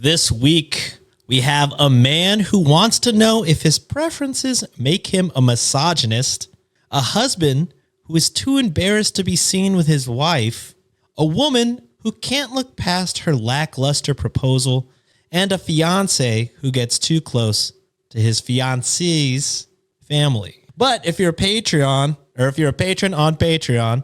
This week, we have a man who wants to know if his preferences make him a misogynist, a husband who is too embarrassed to be seen with his wife, a woman who can't look past her lackluster proposal, and a fiance who gets too close to his fiancee's family. But if you're a Patreon, or if you're a patron on Patreon,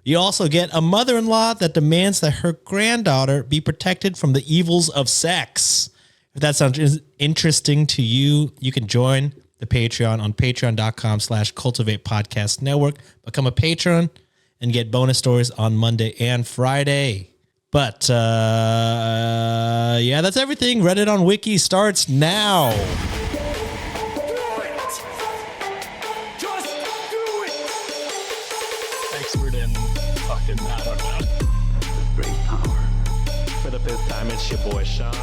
you also get a mother-in-law that demands that her granddaughter be protected from the evils of sex. If that sounds interesting to you, you can join the Patreon on patreon.com/cultivate podcast network. Become a patron and get bonus stories on Monday and Friday. But yeah, that's everything. Reddit on Wiki starts now. Expert in fucking, I don't know. Great power. For the fifth time, it's your boy Sean.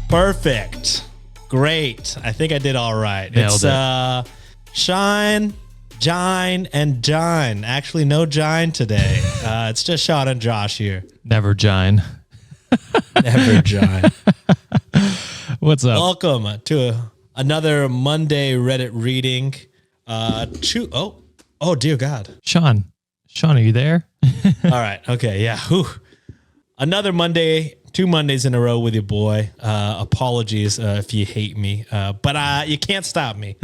Perfect. Great. I think I did all right. Nailed It's Shine, Jine, and Jine. Actually, no Jine today. It's just Sean and Josh here. Never Jine. Never Jine. What's up? Welcome to another Monday Reddit reading. Oh dear God. Sean, are you there? All right. Okay. Yeah. Whew. Another Monday, 2 Mondays in a row with your boy. Apologies if you hate me, but you can't stop me.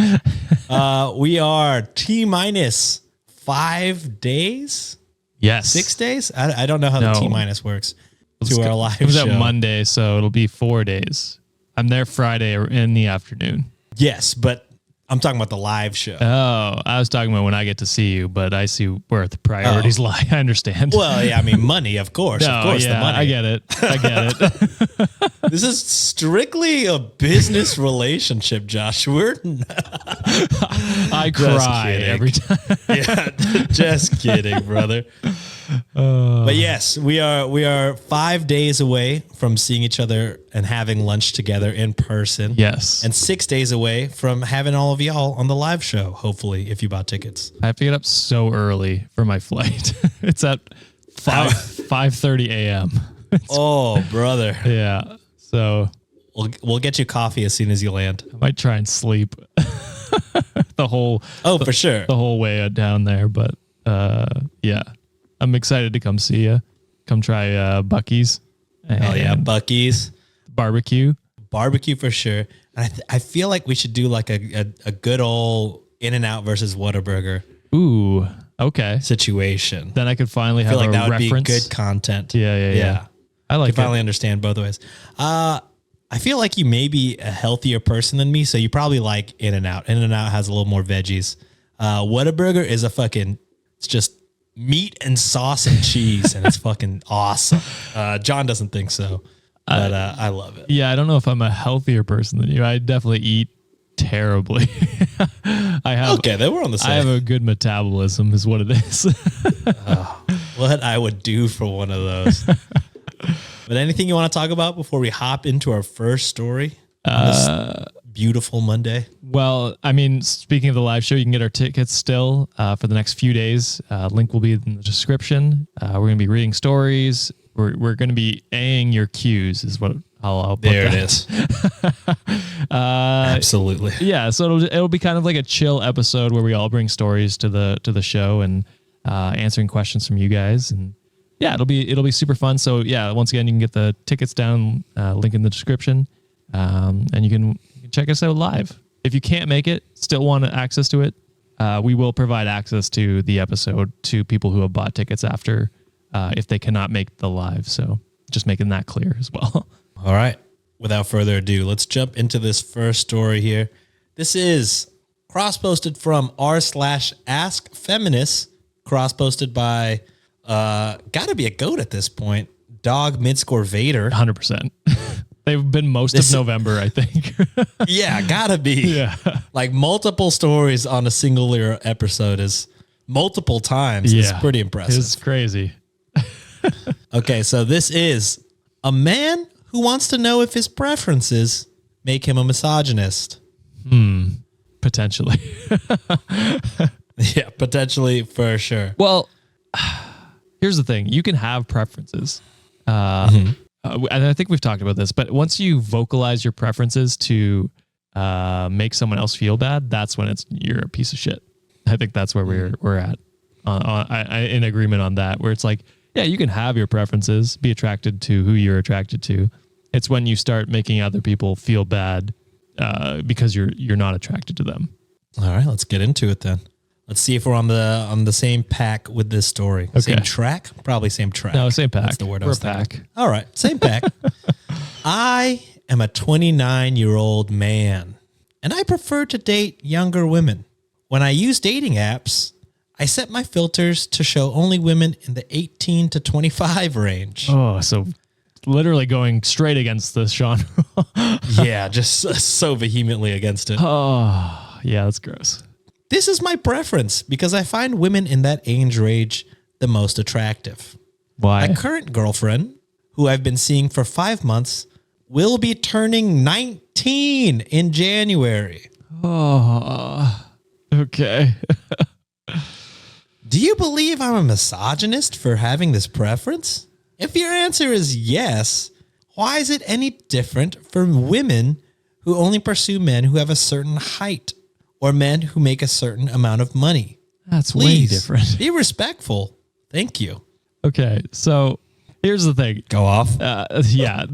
We are T-minus 5 days. Yes. 6 days. I don't know how the T-minus works to our live show. It was at Monday, so it'll be 4 days. I'm there Friday in the afternoon. Yes, but I'm talking about the live show. Oh, I was talking about when I get to see you, but I see where the priorities lie. I understand. Well, yeah, I mean, money, of course. No, of course, yeah, the money. I get it. This is strictly a business relationship, Josh. I cry every time. Yeah, just kidding, brother. But yes, we are 5 days away from seeing each other and having lunch together in person. Yes. And 6 days away from having all of y'all on the live show, hopefully, if you bought tickets. I have to get up so early for my flight. It's at 5:30 a.m. Oh, brother. Yeah. So We'll get you coffee as soon as you land. I might try and sleep for sure. the whole way down there. But yeah, I'm excited to come see you. Come try Buc-ee's. Oh yeah, Buc-ee's. Barbecue For sure. I feel like we should do like a good old In-N-Out versus Whataburger Ooh, okay. situation. Then I could finally I have feel like a that would reference. be good content. Yeah. I like I finally understand both ways. I feel like you may be a healthier person than me, so you probably like In-N-Out. In-N-Out has a little more veggies. Whataburger is it's just meat and sauce and cheese, and it's fucking awesome. John doesn't think so, but I love it. Yeah, I don't know if I'm a healthier person than you. I definitely eat terribly. Okay, then we're on the same. I have a good metabolism is what it is. What I would do for one of those. But anything you want to talk about before we hop into our first story on this beautiful Monday? Well, I mean, speaking of the live show, you can get our tickets still for the next few days. Link will be in the description. We're going to be reading stories. We're going to be A-ing your cues is what I'll put there that. It is. Absolutely. Yeah, so it'll be kind of like a chill episode where we all bring stories to the show and answering questions from you guys, and yeah, it'll be super fun. So yeah, once again, you can get the tickets down, link in the description, and you can check us out live. If you can't make it, still want access to it, we will provide access to the episode to people who have bought tickets after, if they cannot make the live. So just making that clear as well. All right. Without further ado, let's jump into this first story here. This is cross-posted from r/askfeminist, cross-posted by, gotta be a goat at this point, Dog Midscore Vader. 100%. They've been most of November, I think. Yeah, gotta be. Yeah. Like multiple stories on a singular episode is multiple times. It's pretty impressive. It's crazy. Okay, so this is a man who wants to know if his preferences make him a misogynist. Potentially. Yeah, potentially for sure. Well, here's the thing. You can have preferences. And I think we've talked about this, but once you vocalize your preferences to make someone else feel bad, that's when you're a piece of shit. I think that's where we're at. I in agreement on that, where it's like, yeah, you can have your preferences, be attracted to who you're attracted to. It's when you start making other people feel bad because you're not attracted to them. All right, let's get into it then. Let's see if we're on the same pack with this story. Okay. Same track? Probably same track. No, same pack. That's the word I We're was a pack. thinking. All right, same pack. I am a 29-year-old man, and I prefer to date younger women. When I use dating apps, I set my filters to show only women in the 18 to 25 range. Oh, so literally going straight against this genre. Yeah, just so vehemently against it. Oh, yeah, that's gross. This is my preference because I find women in that age range the most attractive. Why? My current girlfriend, who I've been seeing for 5 months, will be turning 19 in January. Oh, okay. Do you believe I'm a misogynist for having this preference? If your answer is yes, why is it any different for women who only pursue men who have a certain height or men who make a certain amount of money? That's Please, way different. be respectful. Thank you. Okay, so here's the thing. Go off. Yeah,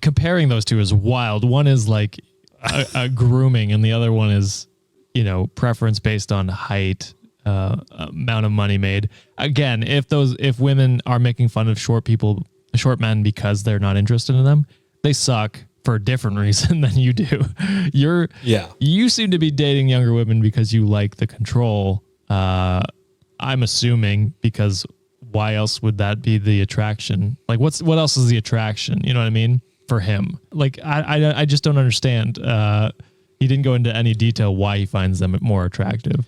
comparing those two is wild. One is like a grooming, and the other one is, preference based on height, amount of money made. Again, if women are making fun of short men because they're not interested in them, they suck for a different reason than you do. You seem to be dating younger women because you like the control. I'm assuming because why else would that be the attraction? Like what else is the attraction? You know what I mean? For him. Like I just don't understand. He didn't go into any detail why he finds them more attractive.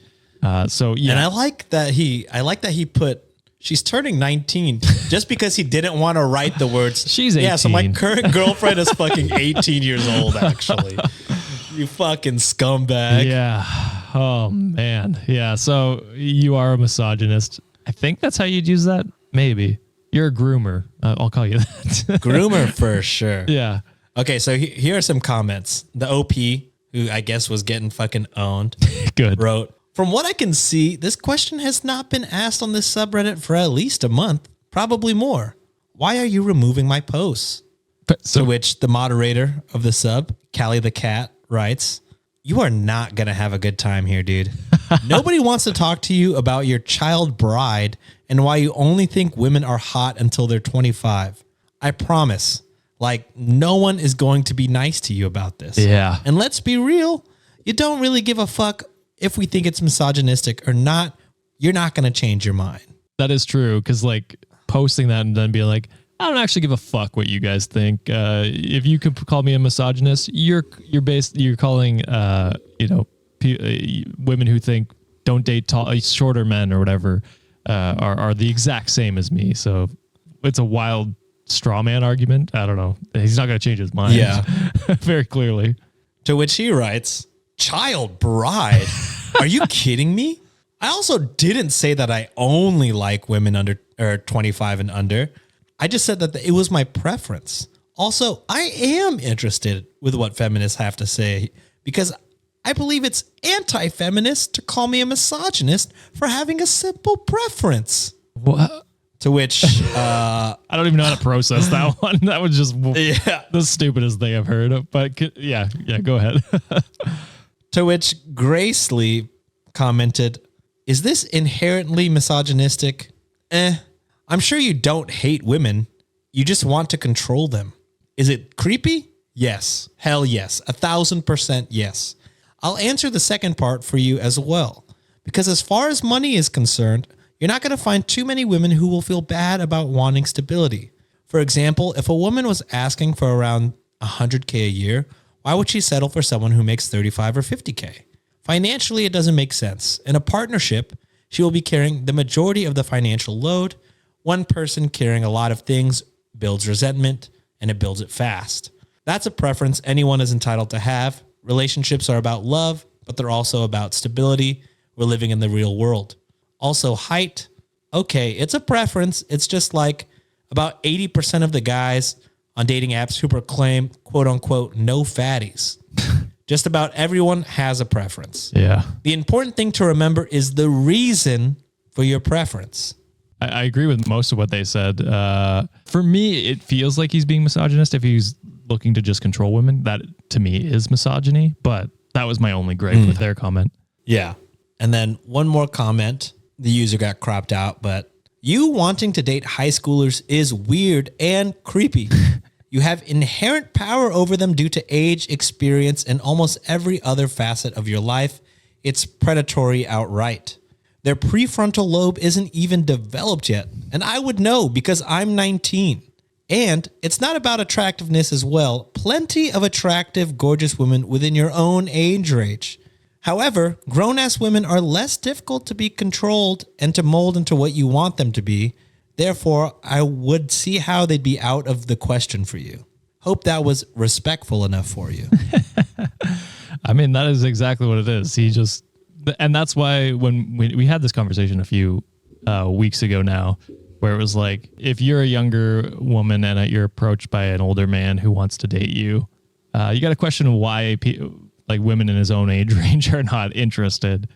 So yeah. And I like that he put she's turning 19 just because he didn't want to write the words. She's 18. Yeah, so my current girlfriend is fucking 18 years old, actually. You fucking scumbag. Yeah. Oh, man. Yeah. So you are a misogynist. I think that's how you'd use that. Maybe. You're a groomer. I'll call you that. Groomer for sure. Yeah. Okay, so here are some comments. The OP, who I guess was getting fucking owned, Good. wrote, "From what I can see, this question has not been asked on this subreddit for at least a month, probably more. Why are you removing my posts?" To which the moderator of the sub, Callie the Cat, writes, "You are not going to have a good time here, dude. Nobody wants to talk to you about your child bride and why you only think women are hot until they're 25. I promise. Like, no one is going to be nice to you about this. Yeah. And let's be real, you don't really give a fuck if we think it's misogynistic or not. You're not going to change your mind." That is true. Cause like posting that and then being like, I don't actually give a fuck what you guys think. If you could call me a misogynist, you're calling, women who think don't date shorter men or whatever, are the exact same as me. So it's a wild straw man argument. I don't know. He's not going to change his mind. Yeah. Very clearly. To which he writes, "Child bride? Are you kidding me? I also didn't say that I only like women under 25 and under. I just said that it was my preference. Also, I am interested with what feminists have to say because I believe it's anti-feminist to call me a misogynist for having a simple preference." What? To which I don't even know how to process that one. That was just the stupidest thing I've heard of. But yeah, go ahead. To which Grace Lee commented, "Is this inherently misogynistic? I'm sure you don't hate women. You just want to control them. Is it creepy? Yes. Hell yes. 1,000% yes. I'll answer the second part for you as well. Because as far as money is concerned, you're not going to find too many women who will feel bad about wanting stability. For example, if a woman was asking for around 100K a year, why would she settle for someone who makes 35 or 50K? Financially, it doesn't make sense. In a partnership, she will be carrying the majority of the financial load. One person carrying a lot of things builds resentment, and it builds it fast. That's a preference anyone is entitled to have. Relationships are about love, but they're also about stability. We're living in the real world. Also, height. Okay, it's a preference. It's just like About 80% of the guys on dating apps who proclaim quote unquote no fatties. Just about everyone has a preference. Yeah. The important thing to remember is the reason for your preference. I agree with most of what they said. For me, it feels like he's being misogynist if he's looking to just control women. That to me is misogyny, but that was my only gripe with their comment. Yeah. And then one more comment. The user got cropped out, but you wanting to date high schoolers is weird and creepy. You have inherent power over them due to age, experience, and almost every other facet of your life. It's predatory outright. Their prefrontal lobe isn't even developed yet. And I would know because I'm 19. And it's not about attractiveness as well. Plenty of attractive, gorgeous women within your own age range. However, grown-ass women are less difficult to be controlled and to mold into what you want them to be. Therefore, I would see how they'd be out of the question for you. Hope that was respectful enough for you. I mean, that is exactly what it is. And that's why when we had this conversation a few weeks ago now, where it was like, if you're a younger woman and you're approached by an older man who wants to date you, you got to question why like women in his own age range are not interested.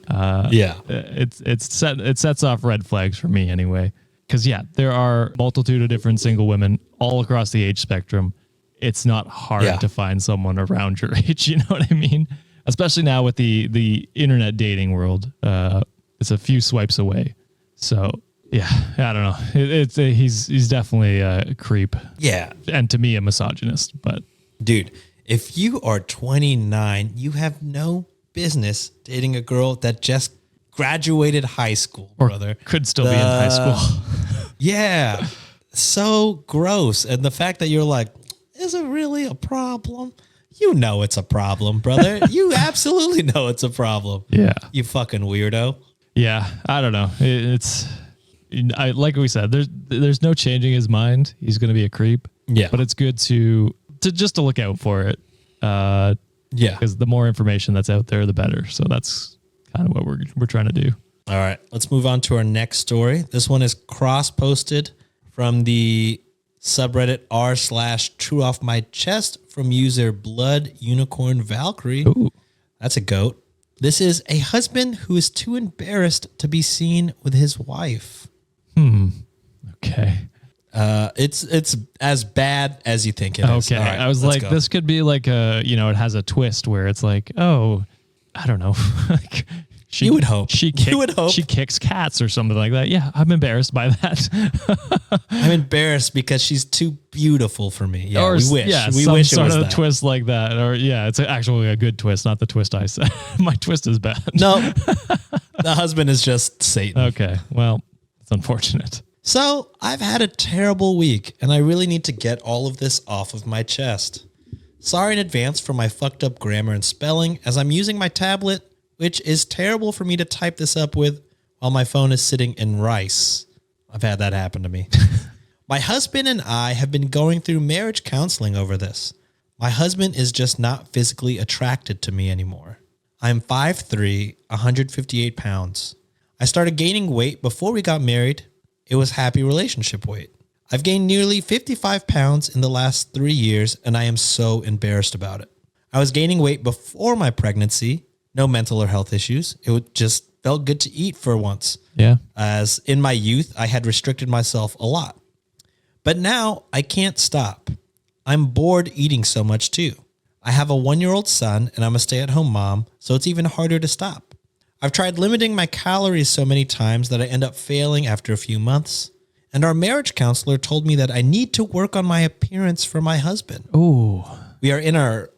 Yeah. It sets off red flags for me anyway. Because, yeah, there are multitude of different single women all across the age spectrum. It's not hard to find someone around your age. You know what I mean? Especially now with the internet dating world. It's a few swipes away. So, yeah, I don't know. He's definitely a creep. Yeah. And to me, a misogynist. But, dude, if you are 29, you have no business dating a girl that just graduated high school, brother. Could still be in high school. Yeah. So gross. And the fact that you're like, is it really a problem? You know it's a problem, brother. You absolutely know it's a problem. Yeah. You fucking weirdo. Yeah. I don't know. Like we said, there's no changing his mind. He's going to be a creep. Yeah. But it's good to look out for it. Yeah. Because the more information that's out there, the better. So that's kind of what we're trying to do. All right, let's move on to our next story. This one is cross-posted from the subreddit r/True Off My Chest from user Blood Unicorn Valkyrie. Ooh. That's a goat. This is a husband who is too embarrassed to be seen with his wife. Okay. It's as bad as you think it is. Okay. All right, I was like, this could be like it has a twist where it's like, oh, I don't know. Like you would hope. She kicks cats or something like that. Yeah, I'm embarrassed by that. I'm embarrassed because she's too beautiful for me. Yeah, or, we wish. Yeah, we some wish it sort was of that. twist like that. Or yeah, it's actually a good twist, not the twist I said. My twist is bad. No, the husband is just Satan. Okay, well, it's unfortunate. So I've had a terrible week, and I really need to get all of this off of my chest. Sorry in advance for my fucked up grammar and spelling, as I'm using my tablet, which is terrible for me to type this up with while my phone is sitting in rice. I've had that happen to me. My husband and I have been going through marriage counseling over this. My husband is just not physically attracted to me anymore. I'm 5'3", 158 pounds. I started gaining weight before we got married. It was happy relationship weight. I've gained nearly 55 pounds in the last 3 years, and I am so embarrassed about it. I was gaining weight before my pregnancy. No mental or health issues. It just felt good to eat for once. Yeah. As in my youth, I had restricted myself a lot. But now I can't stop. I'm bored eating so much too. I have a 1-year-old son and I'm a stay-at-home mom, so it's even harder to stop. I've tried limiting my calories so many times that I end up failing after a few months. And our marriage counselor told me that I need to work on my appearance for my husband. Ooh. We are in our,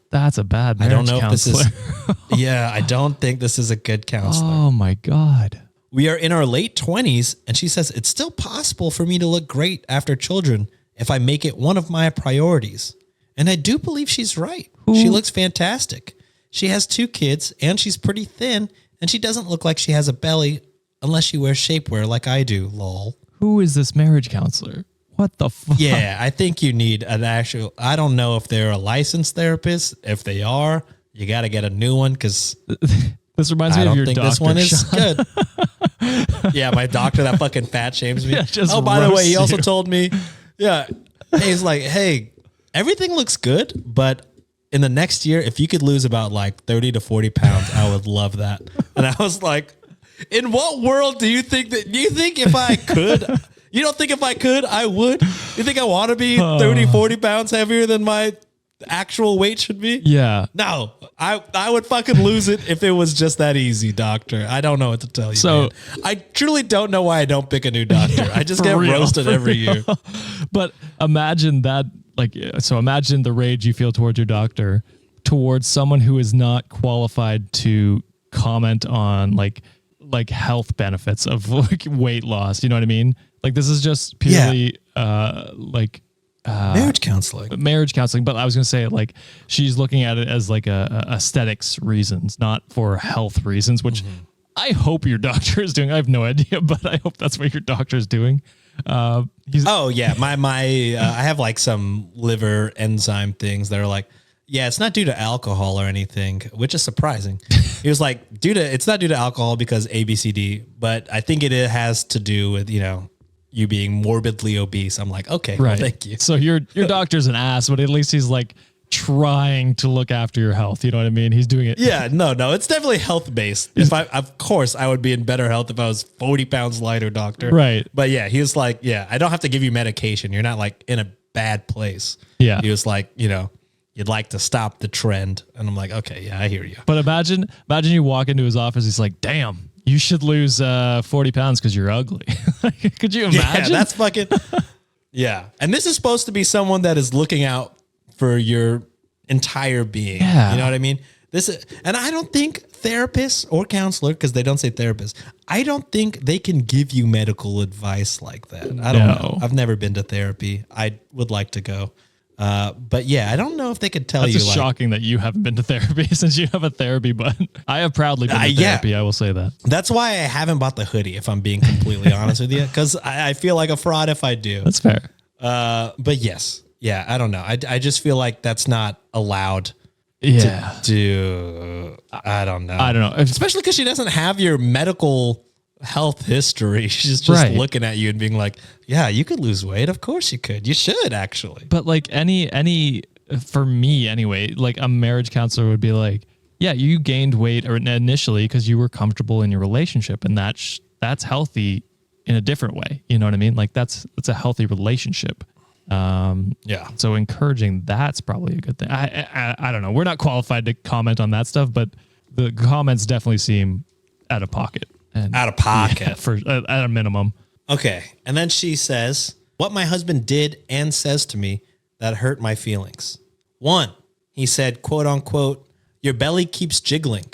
That's a bad marriage I don't know counselor. if this is, I don't think this is a good counselor. Oh my God. We are in our late 20s, and she says it's still possible for me to look great after children if I make it one of my priorities. And I do believe she's right. She looks fantastic. She has 2 kids, and she's pretty thin, and she doesn't look like she has a belly unless she wears shapewear like I do, lol. Who is this marriage counselor? What the fuck? Yeah, I think you need an actual, I don't know if they're a licensed therapist. If they are, you got to get a new one because This reminds me I of don't your think doctor. this one is Sean. good. Yeah, my doctor that fucking fat shames me. Yeah, just oh, by the way, roasts he also you. told me, yeah, he's like, hey, everything looks good, but in the next year, if you could lose about like 30 to 40 pounds, I would love that. And I was like, in what world do you think if I could, you don't think if I could, I would? You think I want to be 30, 40 pounds heavier than my actual weight should be? Yeah. No, I would fucking lose it if it was just that easy, doctor. I don't know what to tell you. So- man. I truly don't know why I don't pick a new doctor. I just for get real, roasted for every real. year. But imagine that, imagine the rage you feel towards your doctor, towards someone who is not qualified to comment on like health benefits of like weight loss. You know what I mean? Like this is just purely Marriage counseling. marriage counseling. But I was going to say like she's looking at it as like a aesthetics reasons, not for health reasons, which I hope your doctor is doing. I have no idea, but I hope that's what your doctor is doing. Oh yeah, my I have like some liver enzyme things that are like, yeah, it's not due to alcohol or anything, which is surprising. He was like, it's not due to alcohol because ABCD, but I think it has to do with you being morbidly obese. I'm like, okay, well, thank you. So your doctor's an ass, but at least he's like trying to look after your health. You know what I mean? He's doing it. Yeah, no, it's definitely health based. Of course, I would be in better health if I was 40 pounds lighter, doctor. Right. But yeah, he was like, yeah, I don't have to give you medication. You're not like in a bad place. Yeah. He was like, you'd like to stop the trend. And I'm like, okay, yeah, I hear you. But imagine you walk into his office. He's like, damn, you should lose 40 pounds because you're ugly. Could you imagine? Yeah, that's fucking, yeah. And this is supposed to be someone that is looking out for your entire being. Yeah. You know what I mean? And I don't think therapists or counselor, because they don't say therapist, I don't think they can give you medical advice like that. I don't know. I've never been to therapy. I would like to go. But yeah, I don't know if they could tell That's you. just shocking that you haven't been to therapy since you have a therapy button. I have proudly been to yeah. therapy. I will say that. That's why I haven't bought the hoodie, if I'm being completely honest with you, because I feel like a fraud if I do. That's fair. But yes. Yeah, I don't know. I just feel like that's not allowed Yeah. to do. I don't know. I don't know. Especially because she doesn't have your medical health history. She's just Right. looking at you and being like, yeah, you could lose weight. Of course you could. You should actually. But like any for me anyway, like a marriage counselor would be like, yeah, you gained weight or initially because you were comfortable in your relationship, and that's healthy in a different way. You know what I mean? Like that's a healthy relationship. Yeah. So encouraging that's probably a good thing. I don't know. We're not qualified to comment on that stuff, but the comments definitely seem out of pocket. And Out of pocket. yeah, for at a minimum. Okay. And then she says, what my husband did and says to me that hurt my feelings. 1, he said, quote unquote, your belly keeps jiggling.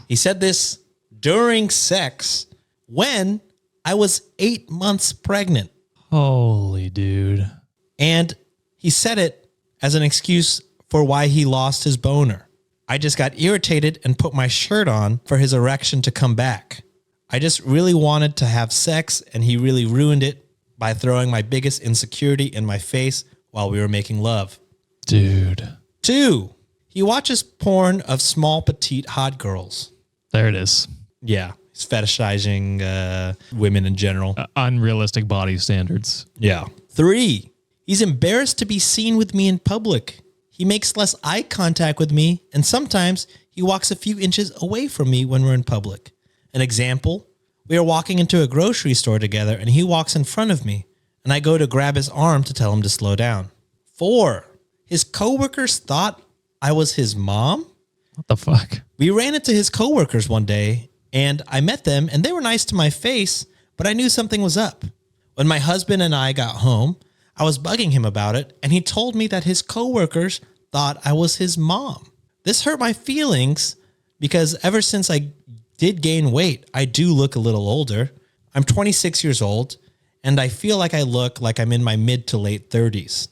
He said this during sex when I was 8 months pregnant. Holy dude. And he said it as an excuse for why he lost his boner. I just got irritated and put my shirt on for his erection to come back. I just really wanted to have sex, and he really ruined it by throwing my biggest insecurity in my face while we were making love. Dude. 2, he watches porn of small, petite, hot girls. There it is. Yeah, he's fetishizing women in general. Unrealistic body standards. Yeah. 3, he's embarrassed to be seen with me in public. He makes less eye contact with me, and sometimes he walks a few inches away from me when we're in public. An example, we are walking into a grocery store together, and he walks in front of me, and I go to grab his arm to tell him to slow down. 4, his coworkers thought I was his mom. What the fuck? We ran into his coworkers one day, and I met them, and they were nice to my face, but I knew something was up. When my husband and I got home, I was bugging him about it, and he told me that his coworkers thought I was his mom. This hurt my feelings because ever since I did gain weight, I do look a little older. I'm 26 years old, and I feel like I look like I'm in my mid to late 30s.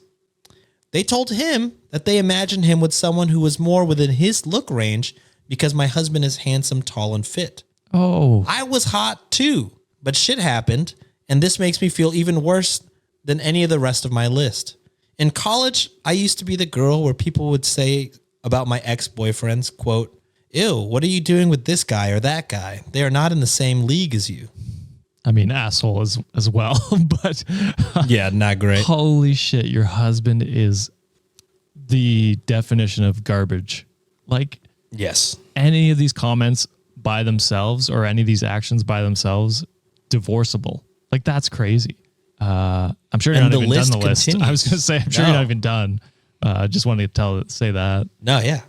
They told him that they imagined him with someone who was more within his look range because my husband is handsome, tall, and fit. Oh. I was hot too, but shit happened, and this makes me feel even worse than any of the rest of my list. In college, I used to be the girl where people would say about my ex-boyfriends, quote, ew, what are you doing with this guy or that guy? They are not in the same league as you. I mean, asshole as well, but Yeah, not great. holy shit, your husband is the definition of garbage. Like, Yes. any of these comments by themselves or any of these actions by themselves, divorceable. Like, that's crazy. I'm sure you're And not the even done list the list. I continues. was going to say, I'm sure you're No. not even done. Just wanted to say that. No, yeah.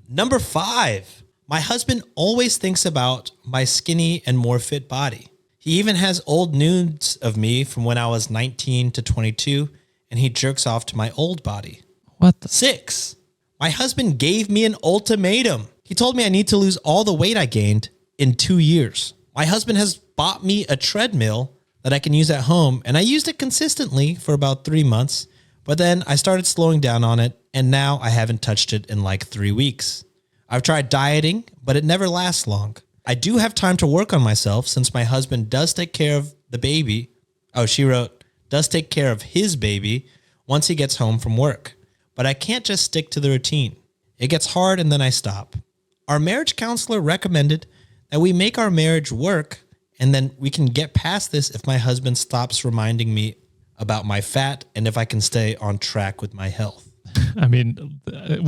Number 5. My husband always thinks about my skinny and more fit body. He even has old nudes of me from when I was 19 to 22, and he jerks off to my old body. What the? 6. My husband gave me an ultimatum. He told me I need to lose all the weight I gained in 2 years. My husband has bought me a treadmill that I can use at home, and I used it consistently for about 3 months, but then I started slowing down on it, and now I haven't touched it in like 3 weeks. I've tried dieting, but it never lasts long. I do have time to work on myself since my husband does take care of the baby. Oh, she wrote, does take care of his baby once he gets home from work. But I can't just stick to the routine. It gets hard and then I stop. Our marriage counselor recommended that we make our marriage work and then we can get past this if my husband stops reminding me about my fat and if I can stay on track with my health. I mean,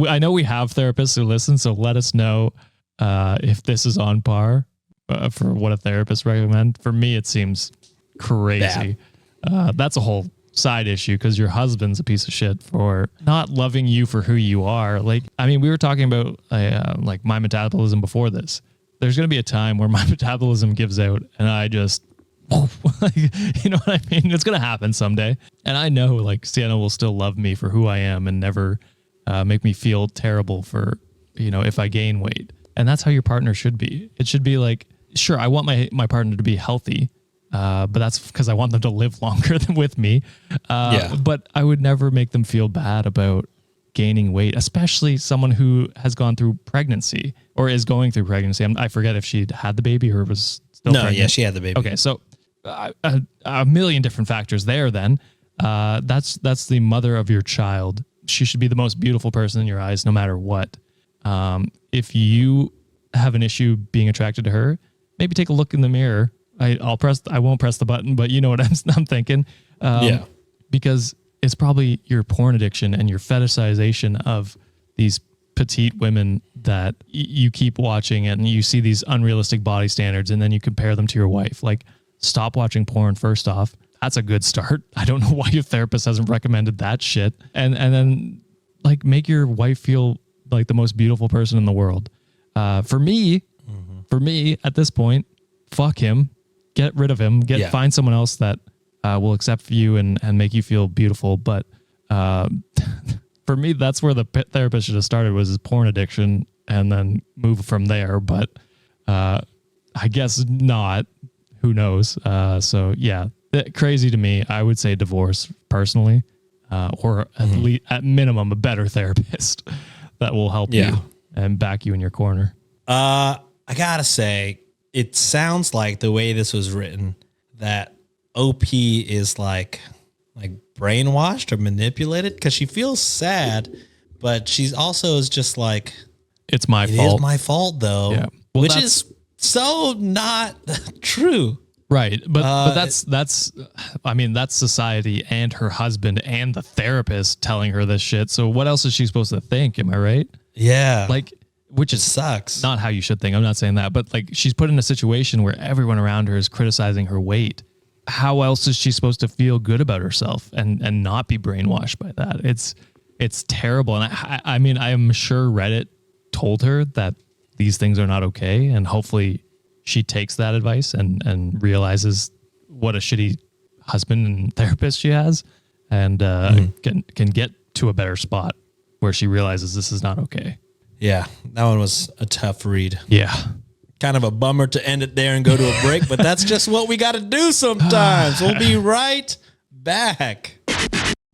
I know we have therapists who listen, so let us know if this is on par for what a therapist recommend. For me, it seems crazy. That's a whole side issue because your husband's a piece of shit for not loving you for who you are. Like, I mean, we were talking about like my metabolism before this. There's going to be a time where my metabolism gives out and I just, like, you know what I mean? It's going to happen someday. And I know like Sienna will still love me for who I am and never make me feel terrible for, you know, if I gain weight. And that's how your partner should be. It should be like, sure, I want my partner to be healthy, but that's because I want them to live longer than with me. But I would never make them feel bad about gaining weight, especially someone who has gone through pregnancy or is going through pregnancy. I forget if she had the baby or was still pregnant. Yeah, she had the baby. Okay, so a million different factors there then. That's the mother of your child. She should be the most beautiful person in your eyes no matter what. If you have an issue being attracted to her, maybe take a look in the mirror. I won't press the button, but you know what I'm thinking. Because it's probably your porn addiction and your fetishization of these petite women that you keep watching and you see these unrealistic body standards and then you compare them to your wife. Like, stop watching porn first off. That's a good start. I don't know why your therapist hasn't recommended that shit. And then like make your wife feel like the most beautiful person in the world. For me at this point, fuck him, get rid of him, find someone else that will accept you and make you feel beautiful. But for me, that's where the therapist should have started, was his porn addiction and then move from there. But I guess not. Who knows? So yeah, crazy to me. I would say divorce personally, or at least at minimum a better therapist that will help you and back you in your corner. I gotta say, it sounds like the way this was written that OP is like brainwashed or manipulated because she feels sad, but she's also is just like, it's my it fault. is my fault though, Yeah. Well, which is so not true. Right. But that's I mean, that's society and her husband and the therapist telling her this shit. So what else is she supposed to think? Am I right? Yeah. Like, which is sucks. not how you should think. I'm not saying that, but like she's put in a situation where everyone around her is criticizing her weight. How else is she supposed to feel good about herself and not be brainwashed by that? It's terrible. And I mean, I'm sure Reddit told her that these things are not okay. And hopefully she takes that advice and realizes what a shitty husband and therapist she has and can get to a better spot where she realizes this is not okay. Yeah, that one was a tough read. Yeah. Kind of a bummer to end it there and go to a break, but that's just what we got to do sometimes. We'll be right back.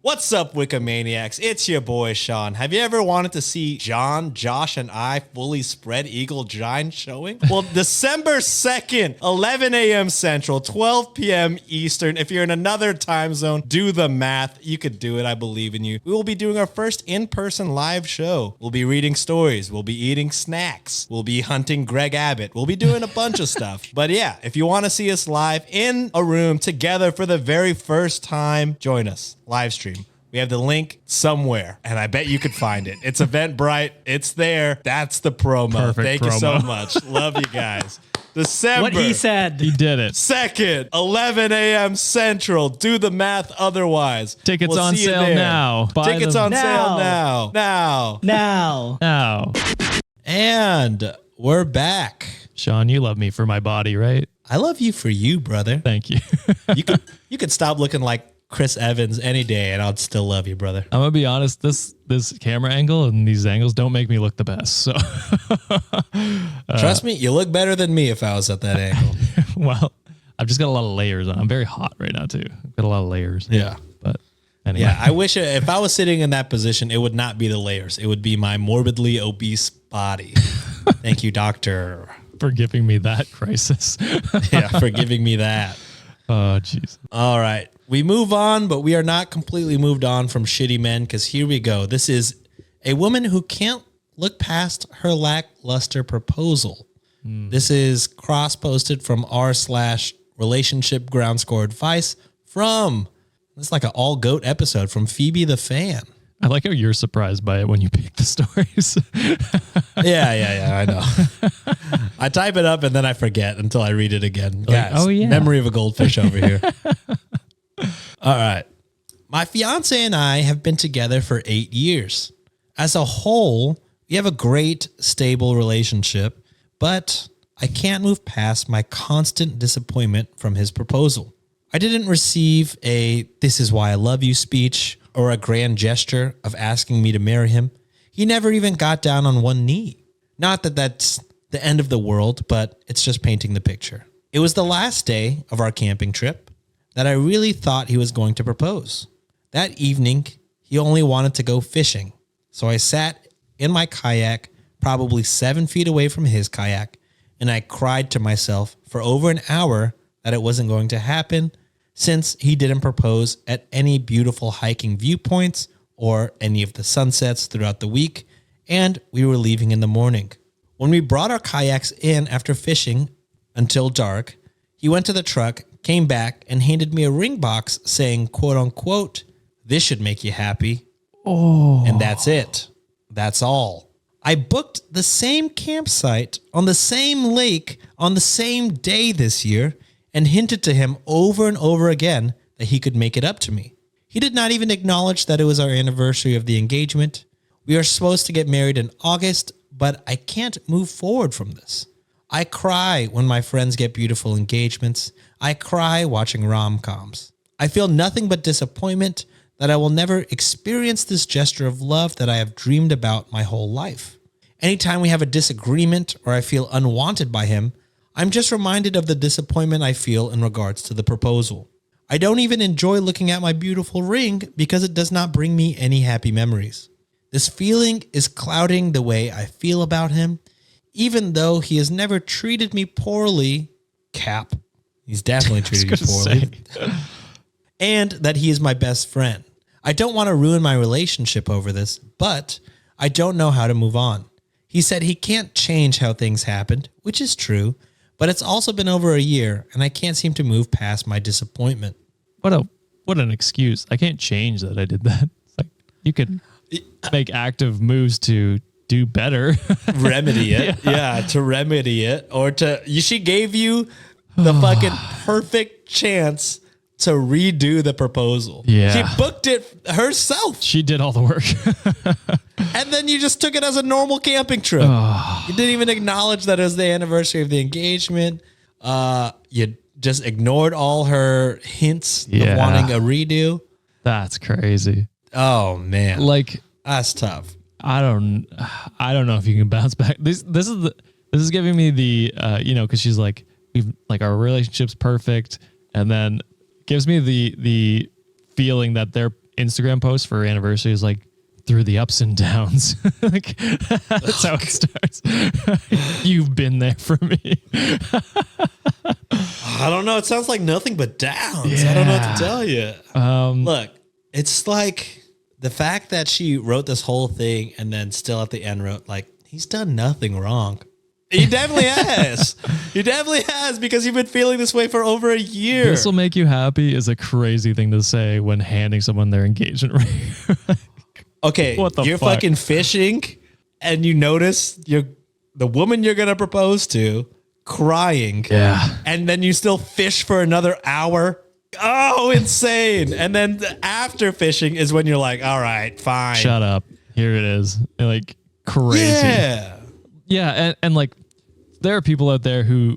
What's up, Wikimaniacs? It's your boy, Sean. Have you ever wanted to see John, Josh, and I fully spread Eagle Giant showing? Well, December 2nd, 11 a.m. Central, 12 p.m. Eastern. If you're in another time zone, do the math. You could do it. I believe in you. We will be doing our first in-person live show. We'll be reading stories. We'll be eating snacks. We'll be hunting Greg Abbott. We'll be doing a bunch of stuff. But yeah, if you want to see us live in a room together for the very first time, join us. Live stream. We have the link somewhere, and I bet you could find it. It's Eventbrite. It's there. That's the promo. Perfect Thank promo. you so much. Love you guys. December What he said. He did it. 2nd, 11 a.m. Central. Do the math otherwise. Tickets We'll on see you sale there. now. Buy Tickets them on sale now. now. Now. now. And we're back. Sean, you love me for my body, right? I love you for you, brother. Thank you. You could stop looking like Chris Evans any day, and I'd still love you, brother. I'm gonna be honest. This camera angle and these angles don't make me look the best. So, Trust me, you look better than me if I was at that angle. well, I've just got a lot of layers on. I'm very hot right now too. I've got a lot of layers. Yeah. But anyway, Yeah, I wish if I was sitting in that position, it would not be the layers. It would be my morbidly obese body. Thank you, doctor. for giving me that crisis. Yeah, for giving me that. Oh, jeez. All right. We move on, but we are not completely moved on from shitty men because here we go. This is a woman who can't look past her lackluster proposal. This is cross-posted from r/relationship ground score advice from, it's like an all goat episode from Phoebe the Fan. I like how you're surprised by it when you pick the stories. Yeah, I know. I type it up and then I forget until I read it again. Guys, oh, yeah. memory of a goldfish over here. All right. My fiance and I have been together for 8 years. As a whole, we have a great, stable relationship, but I can't move past my constant disappointment from his proposal. I didn't receive a "this is why I love you" speech or a grand gesture of asking me to marry him. He never even got down on one knee. Not that that's the end of the world, but it's just painting the picture. It was the last day of our camping trip that I really thought he was going to propose. That evening, he only wanted to go fishing. So I sat in my kayak, probably 7 feet away from his kayak, and I cried to myself for over an hour that it wasn't going to happen since he didn't propose at any beautiful hiking viewpoints or any of the sunsets throughout the week, and we were leaving in the morning. When we brought our kayaks in after fishing until dark, he went to the truck, came back, and handed me a ring box saying, quote unquote, "This should make you happy." Oh. And that's it. That's all. I booked the same campsite on the same lake on the same day this year and hinted to him over and over again that he could make it up to me. He did not even acknowledge that it was our anniversary of the engagement. We are supposed to get married in August, but I can't move forward from this. I cry when my friends get beautiful engagements. I cry watching rom-coms. I feel nothing but disappointment that I will never experience this gesture of love that I have dreamed about my whole life. Anytime we have a disagreement or I feel unwanted by him, I'm just reminded of the disappointment I feel in regards to the proposal. I don't even enjoy looking at my beautiful ring because it does not bring me any happy memories. This feeling is clouding the way I feel about him, even though he has never treated me poorly. Cap. He's definitely treated you poorly. And that he is my best friend. I don't want to ruin my relationship over this, but I don't know how to move on. He said he can't change how things happened, which is true, but it's also been over a year and I can't seem to move past my disappointment. What an excuse. I can't change that I did that. It's like you could make active moves to do better. Remedy it. Yeah, to remedy it. Or she gave you the fucking perfect chance to redo the proposal. Yeah. She booked it herself. She did all the work. And then you just took it as a normal camping trip. You didn't even acknowledge that it was the anniversary of the engagement. You just ignored all her hints Yeah. of wanting a redo. That's crazy. Oh man. Like That's tough. I don't know if you can bounce back. This is giving me the because she's like our relationship's perfect, and then gives me the feeling that they're Instagram post for her anniversary is like through the ups and downs. Like that's how it starts. You've been there for me. I don't know. It sounds like nothing but downs. I don't know what to tell you. Look, it's like the fact that she wrote this whole thing and then still at the end wrote like, he's done nothing wrong. He definitely has. He definitely has, because you've been feeling this way for over a year. This will make you happy is a crazy thing to say when handing someone their engagement ring. Okay, what the you're fuck? fucking fishing and you notice the woman you're going to propose to crying. Yeah. And then you still fish for another hour. Oh, insane. And then after fishing is when you're like, all right, fine. Shut up. Here it is. Like crazy. Yeah. Yeah. And like, there are people out there who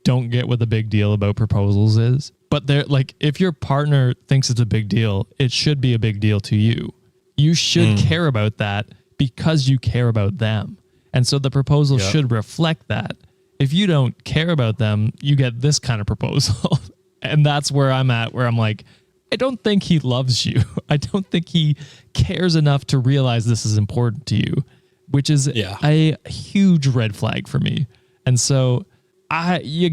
don't get what the big deal about proposals is, but they're like, if your partner thinks it's a big deal, it should be a big deal to you. You should care about that because you care about them. And so the proposal should reflect that. If you don't care about them, you get this kind of proposal. And that's where I'm at, where I'm like, I don't think he loves you. I don't think he cares enough to realize this is important to you, which is a huge red flag for me. And so you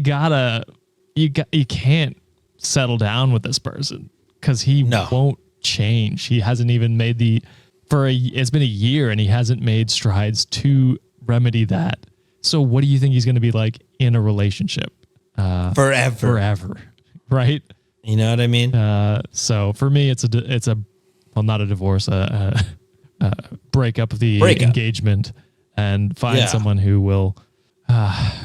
can't settle down with this person because he won't change. He hasn't even made it's been a year and he hasn't made strides to remedy that. So what do you think he's going to be like in a relationship? Forever. Right? You know what I mean? So for me, it's well, not a divorce, breakup of the engagement, and find someone who will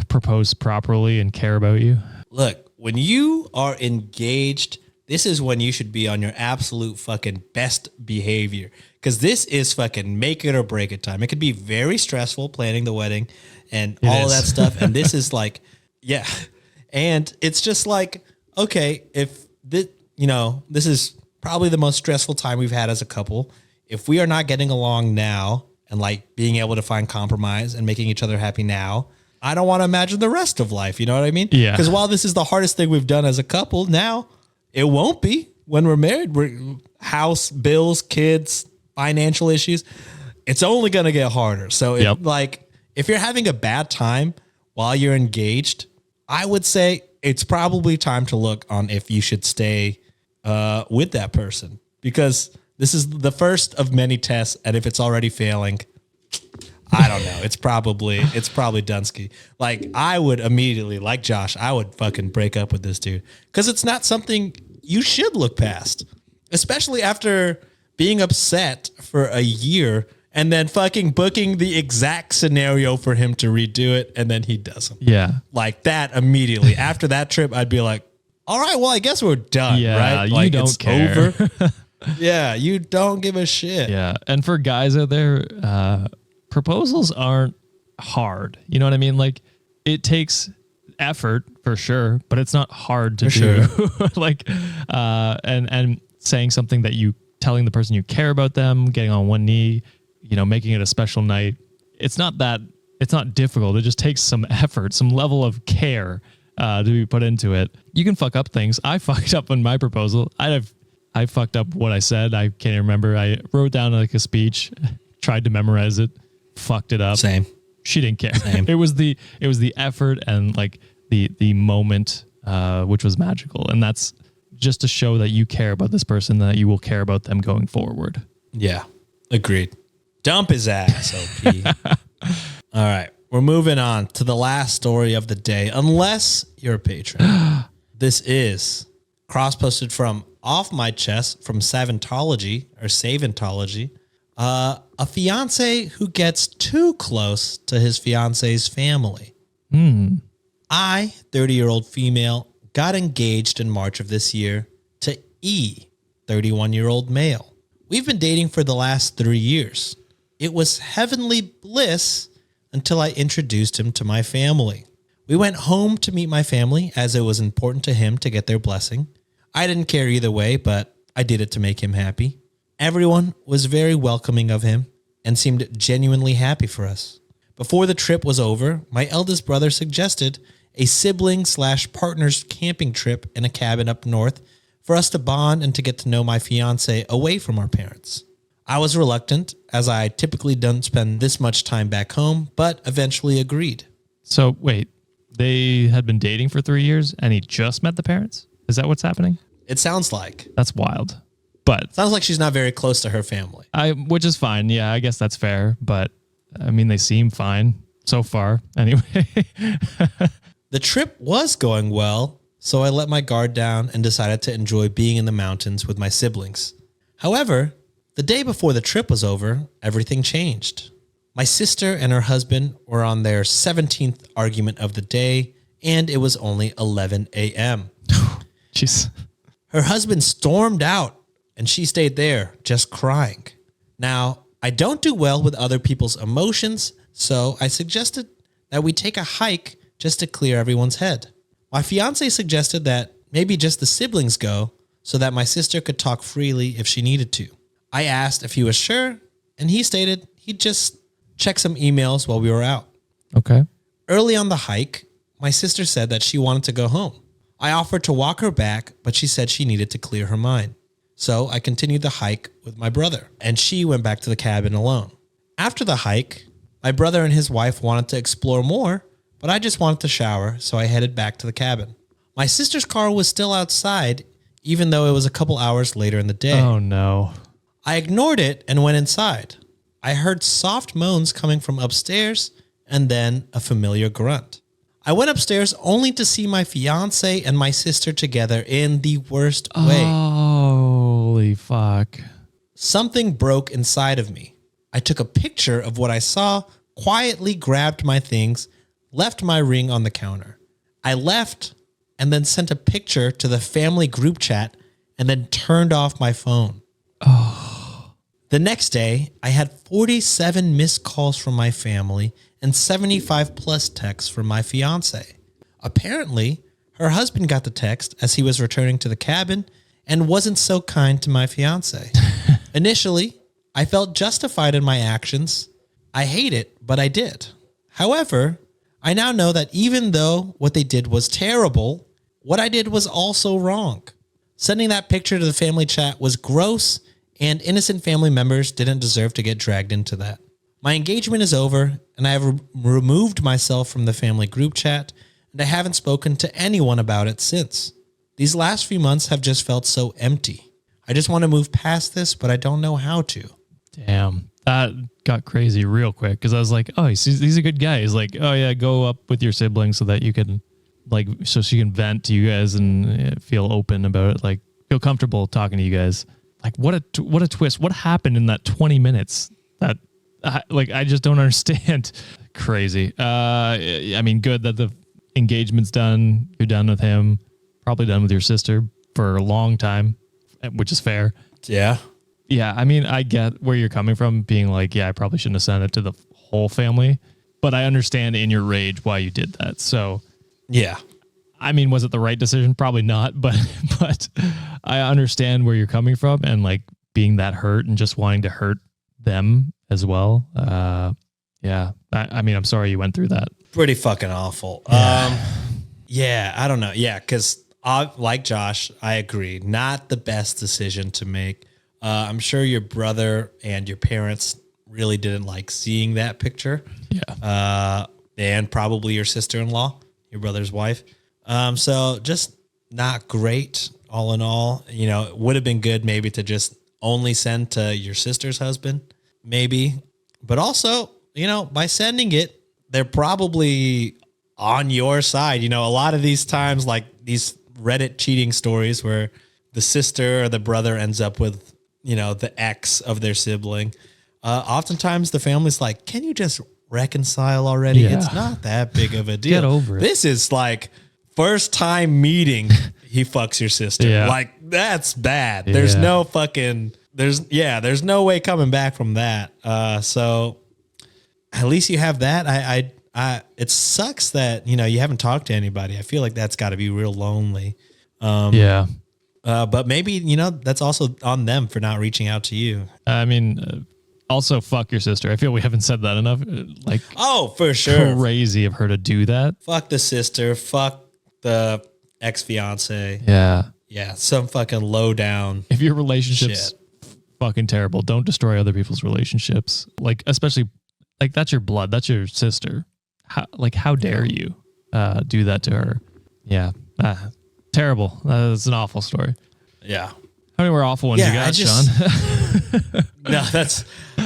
propose properly and care about you. Look, when you are engaged, this is when you should be on your absolute fucking best behavior, because this is fucking make it or break it time. It could be very stressful planning the wedding and all of that stuff. And this is like, and it's just like, okay, if this, this is probably the most stressful time we've had as a couple. If we are not getting along now and like being able to find compromise and making each other happy now, I don't want to imagine the rest of life. You know what I mean? Yeah. Because while this is the hardest thing we've done as a couple, now it won't be when we're married. We're house bills, kids, financial issues. It's only going to get harder. So if you're having a bad time while you're engaged, I would say it's probably time to look on if you should stay with that person, because this is the first of many tests. And if it's already failing, I don't know. It's probably Dunsky. Like I would immediately, like Josh, I would fucking break up with this dude, because it's not something you should look past, especially after being upset for a year and then fucking booking the exact scenario for him to redo it. And then he doesn't. Yeah. Like that immediately. After that trip, I'd be like, all right, well, I guess we're done, right? You Like don't care. over. Yeah, you don't give a shit. Yeah. And for guys out there, proposals aren't hard. You know what I mean? Like it takes effort for sure, but it's not hard to do. Like, and saying something telling the person you care about them, getting on one knee, making it a special night. It's not difficult. It just takes some effort, some level of care to be put into it. You can fuck up things. I fucked up on my proposal. I fucked up what I said. I can't even remember. I wrote down like a speech, tried to memorize it, fucked it up. Same. She didn't care. Same. It was the effort and like the moment, which was magical. And that's just to show that you care about this person, that you will care about them going forward. Yeah. Agreed. Dump his ass, OP. All right. We're moving on to the last story of the day, unless you're a patron. This is cross-posted from Off My Chest from Savantology or Savantology. A fiance who gets too close to his fiance's family. I, 30-year-old female, got engaged in March of this year to E, 31-year-old male. We've been dating for the last 3 years. It was heavenly bliss until I introduced him to my family. We went home to meet my family as it was important to him to get their blessing. I didn't care either way, but I did it to make him happy. Everyone was very welcoming of him and seemed genuinely happy for us. Before the trip was over, my eldest brother suggested a sibling/partners camping trip in a cabin up north for us to bond and to get to know my fiance away from our parents. I was reluctant, as I typically don't spend this much time back home, but eventually agreed. So wait, they had been dating for 3 years and he just met the parents? Is that what's happening? It sounds like. That's wild. But Sounds like she's not very close to her family. which is fine. Yeah, I guess that's fair. But I mean, they seem fine so far. Anyway. The trip was going well, so I let my guard down and decided to enjoy being in the mountains with my siblings. However, the day before the trip was over, everything changed. My sister and her husband were on their 17th argument of the day, and it was only 11 a.m. Jeez. Her husband stormed out, and she stayed there, just crying. Now, I don't do well with other people's emotions, so I suggested that we take a hike just to clear everyone's head. My fiance suggested that maybe just the siblings go so that my sister could talk freely if she needed to. I asked if he was sure, and he stated he'd just check some emails while we were out. Okay. Early on the hike, my sister said that she wanted to go home. I offered to walk her back, but she said she needed to clear her mind. So I continued the hike with my brother, and she went back to the cabin alone. After the hike, my brother and his wife wanted to explore more, but I just wanted to shower, so I headed back to the cabin. My sister's car was still outside, even though it was a couple hours later in the day. Oh, no. I ignored it and went inside. I heard soft moans coming from upstairs and then a familiar grunt. I went upstairs only to see my fiance and my sister together in the worst way. Holy fuck. Something broke inside of me. I took a picture of what I saw, quietly grabbed my things, left my ring on the counter. I left and then sent a picture to the family group chat and then turned off my phone. The next day, I had 47 missed calls from my family and 75 plus texts from my fiance. Apparently, her husband got the text as he was returning to the cabin and wasn't so kind to my fiance. Initially, I felt justified in my actions. I hate it, but I did. However, I now know that even though what they did was terrible, what I did was also wrong. Sending that picture to the family chat was gross, and innocent family members didn't deserve to get dragged into that. My engagement is over, and I have removed myself from the family group chat, and I haven't spoken to anyone about it since. These last few months have just felt so empty. I just want to move past this, but I don't know how to. Damn. That got crazy real quick because I was like, oh, he's a good guy. He's like, oh, yeah, go up with your siblings so that you can, like, so she can vent to you guys and feel open about it, like, feel comfortable talking to you guys. Like, what a twist. What happened in that 20 minutes? That, I just don't understand. Crazy. I mean, good that the engagement's done. You're done with him. Probably done with your sister for a long time, which is fair. Yeah. Yeah, I mean, I get where you're coming from, being like, yeah, I probably shouldn't have sent it to the whole family, but I understand in your rage why you did that. So, Yeah. I mean, was it the right decision? Probably not, but I understand where you're coming from and like being that hurt and just wanting to hurt them as well. Yeah, I mean, I'm sorry you went through that. Pretty fucking awful. Yeah, I don't know. Yeah, because like Josh, I agree. Not the best decision to make. I'm sure your brother and your parents really didn't like seeing that picture. Yeah. And probably your sister-in-law, your brother's wife. So just not great all in all. You know, it would have been good maybe to just only send to your sister's husband, maybe. But also, you know, by sending it, they're probably on your side. You know, a lot of these times, like these Reddit cheating stories where the sister or the brother ends up with, you know, the ex of their sibling. Oftentimes the family's like, can you just reconcile already? Yeah. It's not that big of a deal. Get over it. This is like first time meeting, he fucks your sister. Yeah. Like that's bad. There's Yeah. no fucking, there's no way coming back from that. So at least you have that. It sucks that, you know, you haven't talked to anybody. I feel like that's got to be real lonely. Yeah. But maybe, you know, that's also on them for not reaching out to you. I mean, also fuck your sister. I feel we haven't said that enough. Like, Oh, for sure. crazy of her to do that. Fuck the sister. Fuck the ex-fiance. Yeah. Yeah, some fucking low down. If your relationship's Shit. fucking terrible, don't destroy other people's relationships. Like, especially, like, that's your blood. That's your sister. How dare you do that to her? Yeah. Terrible. That's an awful story. Yeah. How many more awful ones you got, Sean? No,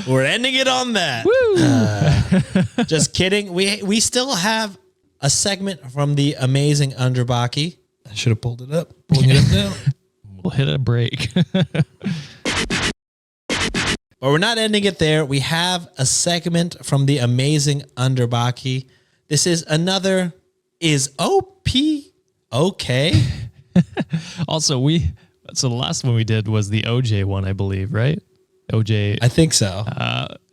we're ending it on that. Woo! Just kidding. We still have a segment from the amazing Underbaki. I should have pulled it up. Pulling it up now. We'll hit a break. But we're not ending it there. We have a segment from the amazing Underbaki. This is another Is OP okay? Also, so the last one we did was the OJ one, I believe, right? OJ. I think so.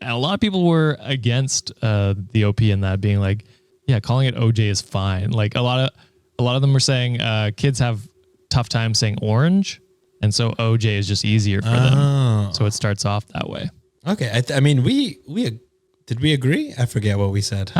And a lot of people were against the OP in that, being like, yeah, calling it OJ is fine. Like a lot of them were saying kids have tough time saying orange, and so OJ is just easier for them. So it starts off that way. Okay. I mean, we did we agree? I forget what we said.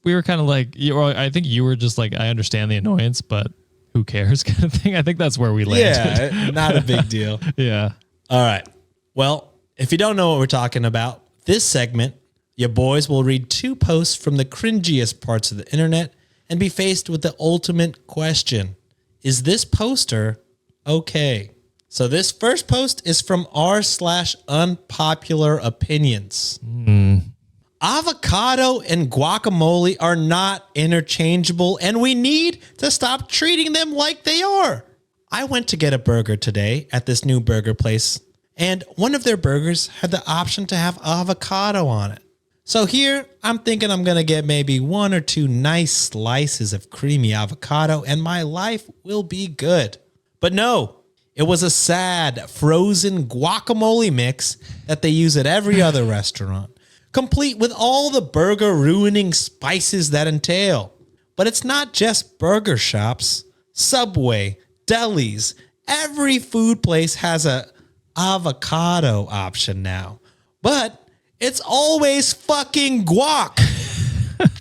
We were kind of like, I think you were just like, I understand the annoyance, but who cares kind of thing. I think that's where we landed. Yeah, not a big deal. Yeah. All right. Well, if you don't know what we're talking about, this segment, your boys will read 2 posts from the cringiest parts of the internet and be faced with the ultimate question. Is this poster okay? So this first post is from r/unpopular opinions. Avocado and guacamole are not interchangeable, and we need to stop treating them like they are. I went to get a burger today at this new burger place, and one of their burgers had the option to have avocado on it. So here, I'm thinking I'm going to get maybe 1 or 2 nice slices of creamy avocado, and my life will be good. But no, it was a sad, frozen guacamole mix that they use at every other restaurant, complete with all the burger-ruining spices that entail. But it's not just burger shops. Subway, delis, every food place has a avocado option now. But it's always fucking guac.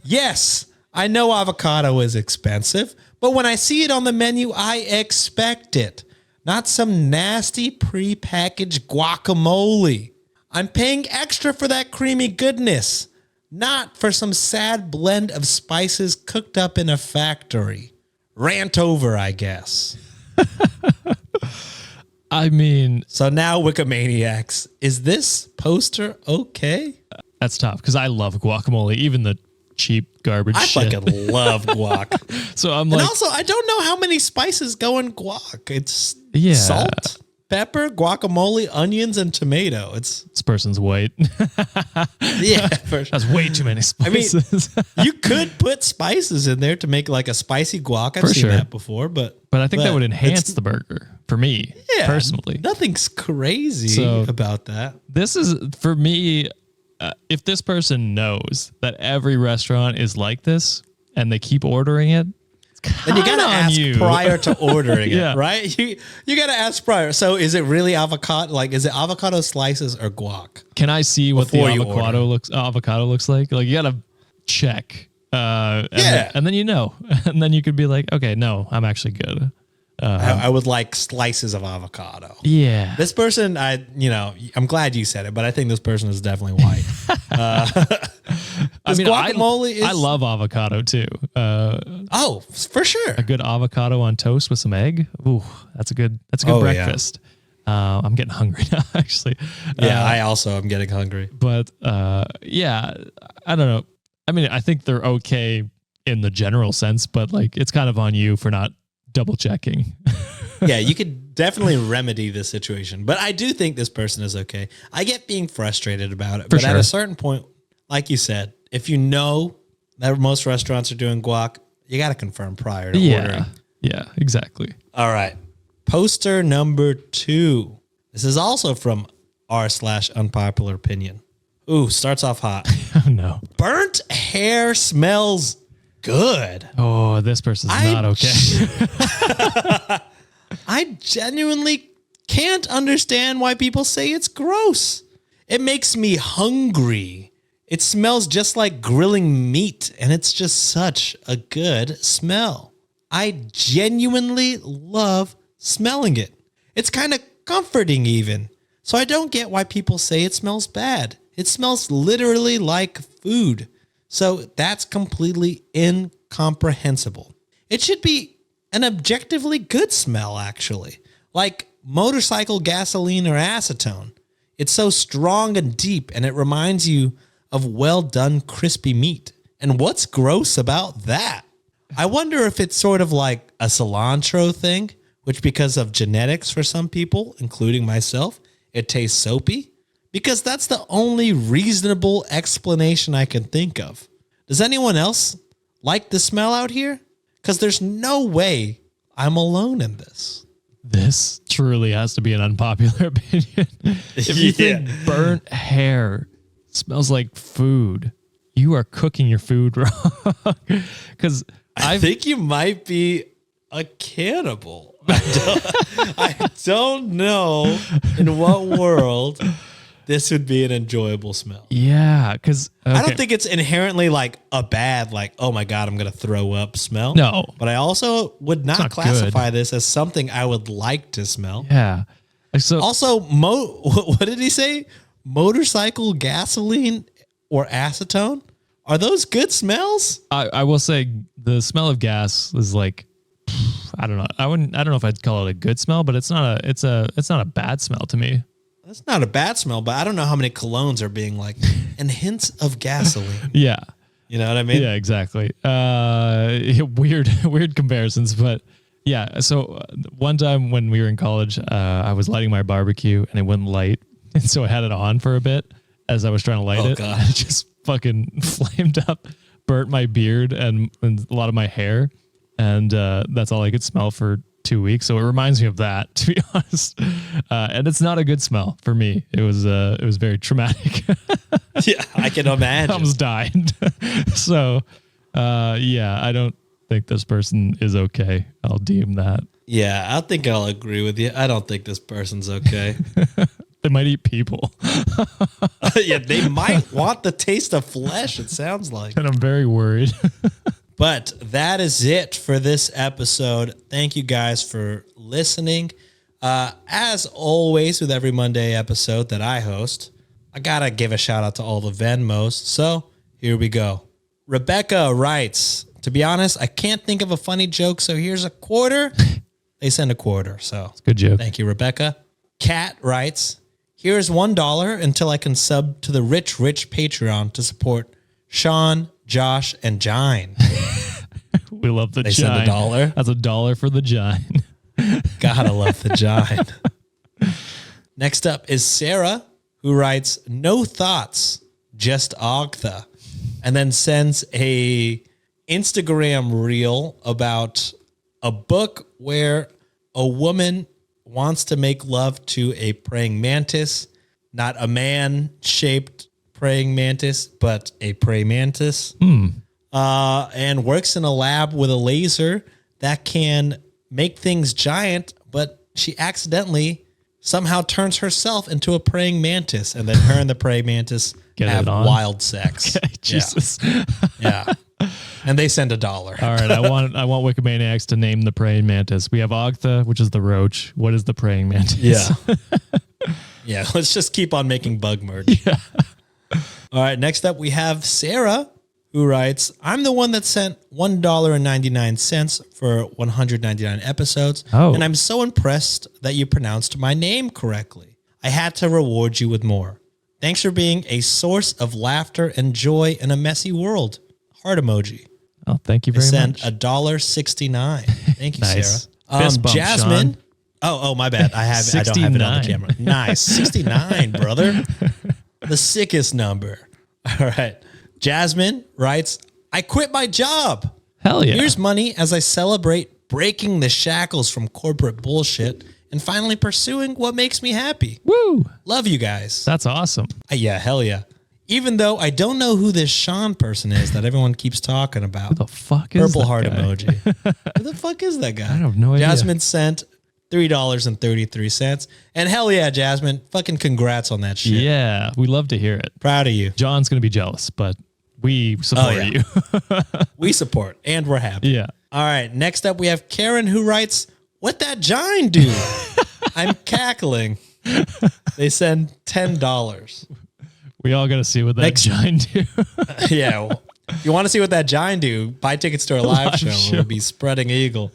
Yes, I know avocado is expensive, but when I see it on the menu, I expect it. Not some nasty prepackaged guacamole. I'm paying extra for that creamy goodness, not for some sad blend of spices cooked up in a factory. Rant over, I guess. I mean, So now, Wikimaniacs, is this poster okay? that's tough because I love guacamole, even the cheap garbage I shit. fucking love guac. So I'm And like, also, I don't know how many spices go in guac. It's Yeah. salt, pepper, guacamole, onions, and tomato. It's this person's white. yeah. For sure. That's way too many spices. You could put spices in there to make like a spicy guac. I've For seen sure. that before, but but I think that would it's- enhance the burger for me personally. Nothing's crazy So- about that. This is for me. If this person knows that every restaurant is like this and they keep ordering it, Then you gotta on ask you. prior to ordering Yeah. it, right? You gotta ask prior. So is it really avocado? Like, is it avocado slices or guac? can I see what Before the you avocado looks like? Like you gotta check. And Yeah. then you know, and then you could be like, okay, no, I'm actually good. I would like slices of avocado. Yeah. This person, I'm glad you said it, but I think this person is definitely white. I mean, guacamole I love avocado too. Oh, for sure. A good avocado on toast with some egg. Ooh, that's a good Oh, yeah. breakfast. I'm getting hungry now, actually. Yeah, I also am getting hungry. But yeah, I don't know. I mean, I think they're okay in the general sense, but like it's kind of on you for not double checking. Yeah, you could definitely remedy this situation, but I do think this person is okay. I get being frustrated about it, but at sure. a certain point, like you said, if you know that most restaurants are doing guac, you got to confirm prior to ordering. Yeah, exactly. All right. Poster number 2. This is also from r/unpopular opinion. Ooh, starts off hot. Oh no. Burnt hair smells good. Oh, this person's not okay. I genuinely can't understand why people say it's gross. It makes me hungry. It smells just like grilling meat, and it's just such a good smell. I genuinely love smelling it. It's kind of comforting even. So I don't get why people say it smells bad. It smells literally like food. So that's completely incomprehensible. It should be an objectively good smell, actually, like motorcycle gasoline or acetone. It's so strong and deep, and it reminds you of well-done crispy meat. And what's gross about that? I wonder if it's sort of like a cilantro thing, which because of genetics for some people, including myself, it tastes soapy. Because that's the only reasonable explanation I can think of. Does anyone else like the smell out here? Because there's no way I'm alone in this. This truly has to be an unpopular opinion. If you think burnt hair smells like food, you are cooking your food wrong. Because I think you might be a cannibal. I don't know in what world this would be an enjoyable smell. Yeah, because I don't think it's inherently like a bad, like, oh my God, I'm going to throw up smell. No. But I also would not classify this as something I would like to smell. Yeah. So Also, what did he say? Motorcycle gasoline or acetone? Are those good smells? I will say the smell of gas is like, I don't know. I don't know if I'd call it a good smell, but it's not a bad smell to me. That's not a bad smell, but I don't know how many colognes are being like, and hints of gasoline. Yeah. You know what I mean? Yeah, exactly. Weird comparisons, but yeah. So one time when we were in college, I was lighting my barbecue and it wouldn't light. And so I had it on for a bit as I was trying to light it. God. And it just fucking flamed up, burnt my beard and a lot of my hair. And that's all I could smell for 2 weeks. So it reminds me of that, to be honest. And it's not a good smell for me. It was very traumatic. Yeah, I can imagine. I almost died. So, yeah, I don't think this person is okay. I'll deem that. Yeah, I think I'll agree with you. I don't think this person's okay. They might eat people. Yeah, they might want the taste of flesh, it sounds like. And I'm very worried. But that is it for this episode. Thank you guys for listening. As always, with every Monday episode that I host, I got to give a shout out to all the Venmos. So here we go. Rebecca writes, to be honest, I can't think of a funny joke, so here's a quarter. They send a quarter, so Good joke. thank you, Rebecca. Kat writes, here's $1 until I can sub to the rich Patreon to support Sean, Josh, and Jine. We love the They Jine. send $1. That's $1 for the Jine. Gotta love the Jine. Next up is Sarah, who writes, no thoughts, just Ogtha. And then sends a Instagram reel about a book where a woman wants to make love to a praying mantis, not a man-shaped praying mantis, but a praying mantis. And works in a lab with a laser that can make things giant, but she accidentally somehow turns herself into a praying mantis, and then her and the praying mantis have wild sex. Okay, Jesus. Yeah. And they send $1. All right, I want Wikimaniacs to name the praying mantis. We have Ogtha, which is the roach. What is the praying mantis? Yeah. Yeah, let's just keep on making bug merge. Yeah. All right, next up we have Sarah, who writes, I'm the one that sent $1.99 for 199 episodes, and I'm so impressed that you pronounced my name correctly. I had to reward you with more. Thanks for being a source of laughter and joy in a messy world. Heart emoji. Oh, thank you very much. Send $1.69. Thank you, Nice. Sarah. Fist bump, Jasmine. Sean. Oh, my bad. I don't have it on the camera. Nice. 69, brother. The sickest number. All right. Jasmine writes, I quit my job. Hell yeah. Here's money as I celebrate breaking the shackles from corporate bullshit and finally pursuing what makes me happy. Woo. Love you guys. That's awesome. Yeah, hell yeah. Even though I don't know who this Sean person is that everyone keeps talking about. Who the fuck is Purple that heart guy? emoji. Who the fuck is that guy? I have no idea. Jasmine sent $3.33. And hell yeah, Jasmine. Fucking congrats on that shit. Yeah, we love to hear it. Proud of you. John's going to be jealous, but we support you. We support and we're happy. Yeah. All right. Next up, we have Karen, who writes what that giant do? I'm cackling. They send $10. We all got to see what that Next- giant do. Yeah. Well, if you want to see what that giant do, buy tickets to our live show. We'll be spreading eagle.